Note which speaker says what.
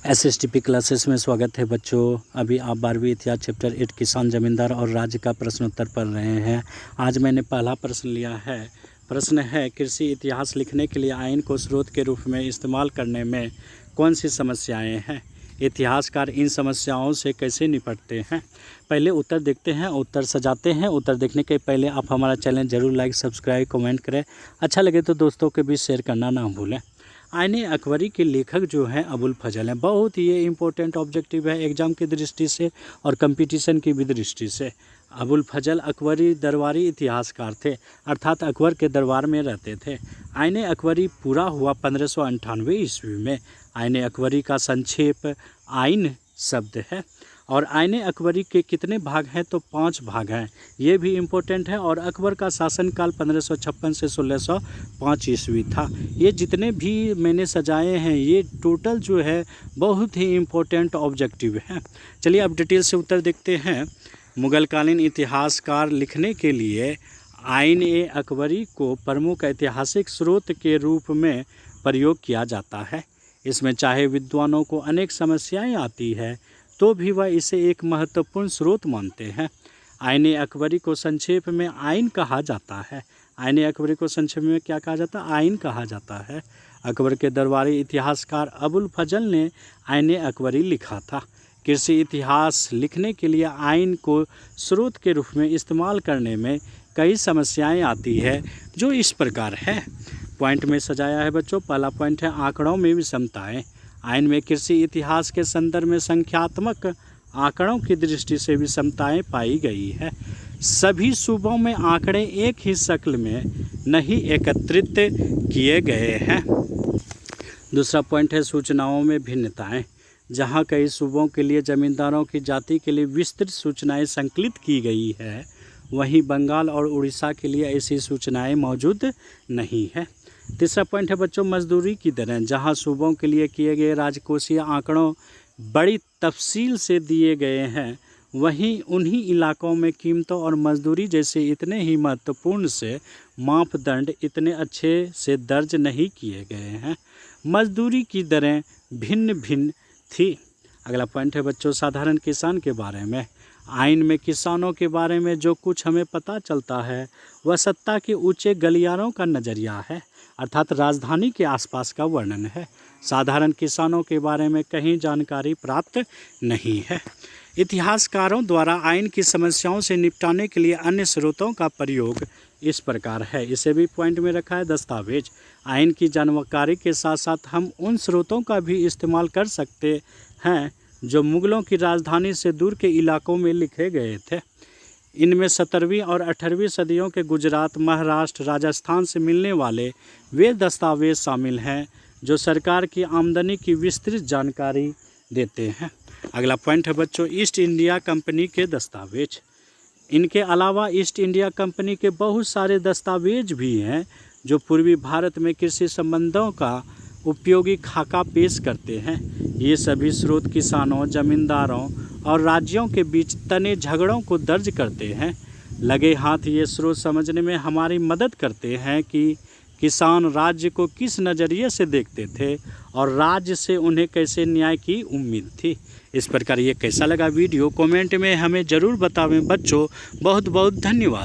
Speaker 1: एसएसटीपी classes में स्वागत है बच्चों। अभी आप 12वीं इतिहास चैप्टर 8 किसान जमींदार और राज्य का प्रश्नोत्तर पढ़ रहे हैं। आज मैंने पहला प्रश्न लिया है। प्रश्न है, कृषि इतिहास लिखने के लिए आइन को स्रोत के रूप में इस्तेमाल करने में कौन सी समस्याएं हैं? इतिहासकार इन समस्याओं से कैसे निपटते हैं? पहले उत्तर देखते हैं, उत्तर सजाते हैं। उत्तर देखने के पहले आप हमारा चैनल ज़रूर लाइक, सब्सक्राइब, कमेंट करें। अच्छा लगे तो दोस्तों के बीच शेयर करना ना भूलें। आईने अकबरी के लेखक जो हैं अबुल फजल हैं। बहुत ये इम्पोर्टेंट ऑब्जेक्टिव है एग्ज़ाम की दृष्टि से और कंपटीशन की भी दृष्टि से। अबुल फजल अकबरी दरबारी इतिहासकार थे, अर्थात अकबर के दरबार में रहते थे। आईने अकबरी पूरा हुआ 1598 ईस्वी में। आईने अकबरी का संक्षेप आइन शब्द है। और आईने अकबरी के कितने भाग हैं? तो 5 भाग हैं। ये भी इम्पोर्टेंट है। और अकबर का शासनकाल 1556 से 1605 ईस्वी था। ये जितने भी मैंने सजाए हैं ये टोटल जो है बहुत ही इम्पोर्टेंट ऑब्जेक्टिव हैं। चलिए अब डिटेल से उत्तर देखते हैं। मुगलकालीन इतिहासकार लिखने के लिए आईने अकबरी को प्रमुख ऐतिहासिक स्रोत के रूप में प्रयोग किया जाता है। इसमें चाहे विद्वानों को अनेक समस्याएं आती है तो भी वह इसे एक महत्वपूर्ण स्रोत मानते हैं। आईने अकबरी को संक्षेप में आइन कहा जाता है। आईने अकबरी को संक्षेप में क्या कहा जाता है? आइन कहा जाता है। अकबर के दरबारी इतिहासकार अबुल फजल ने आईने अकबरी लिखा था। कृषि इतिहास लिखने के लिए आइन को स्रोत के रूप में इस्तेमाल करने में कई समस्याएं आती है जो इस प्रकार है। पॉइंट में सजाया है बच्चों। पहला पॉइंट है आंकड़ों में विषमताएं। आइन में कृषि इतिहास के संदर्भ में संख्यात्मक आंकड़ों की दृष्टि से विषमताएं पाई गई है। सभी सूबों में आंकड़े एक ही शक्ल में नहीं एकत्रित किए गए हैं। दूसरा पॉइंट है सूचनाओं में भिन्नताएं। जहां कई सूबों के लिए जमींदारों की जाति के लिए विस्तृत सूचनाएं संकलित की गई है, वहीं बंगाल और उड़ीसा के लिए ऐसी सूचनाएं मौजूद नहीं है। तीसरा पॉइंट है बच्चों मजदूरी की दरें। जहां सूबों के लिए किए गए राजकोषीय आंकड़ों बड़ी तफसील से दिए गए हैं, वहीं उन्हीं इलाकों में कीमतों और मजदूरी जैसे इतने ही महत्वपूर्ण से मापदंड इतने अच्छे से दर्ज नहीं किए गए हैं। मजदूरी की दरें भिन्न भिन्न थी। अगला पॉइंट है बच्चों साधारण किसान के बारे में। आइन में किसानों के बारे में जो कुछ हमें पता चलता है वह सत्ता के ऊंचे गलियारों का नज़रिया है, अर्थात राजधानी के आसपास का वर्णन है। साधारण किसानों के बारे में कहीं जानकारी प्राप्त नहीं है। इतिहासकारों द्वारा आइन की समस्याओं से निपटाने के लिए अन्य स्रोतों का प्रयोग इस प्रकार है। इसे भी पॉइंट में रखा है दस्तावेज। आइन की जानकारी के साथ साथ हम उन स्रोतों का भी इस्तेमाल कर सकते हैं जो मुगलों की राजधानी से दूर के इलाकों में लिखे गए थे। इनमें 17वीं और 18वीं सदियों के गुजरात, महाराष्ट्र, राजस्थान से मिलने वाले वे दस्तावेज शामिल हैं जो सरकार की आमदनी की विस्तृत जानकारी देते हैं। अगला पॉइंट है बच्चों ईस्ट इंडिया कंपनी के दस्तावेज। इनके अलावा ईस्ट इंडिया कंपनी के बहुत सारे दस्तावेज भी हैं जो पूर्वी भारत में कृषि संबंधों का उपयोगी खाका पेश करते हैं। ये सभी स्रोत किसानों, जमींदारों और राज्यों के बीच तने झगड़ों को दर्ज करते हैं। लगे हाथ ये स्रोत समझने में हमारी मदद करते हैं कि किसान राज्य को किस नज़रिए से देखते थे और राज्य से उन्हें कैसे न्याय की उम्मीद थी। इस प्रकार ये कैसा लगा वीडियो कमेंट में हमें ज़रूर बतावें बच्चों। बहुत बहुत धन्यवाद।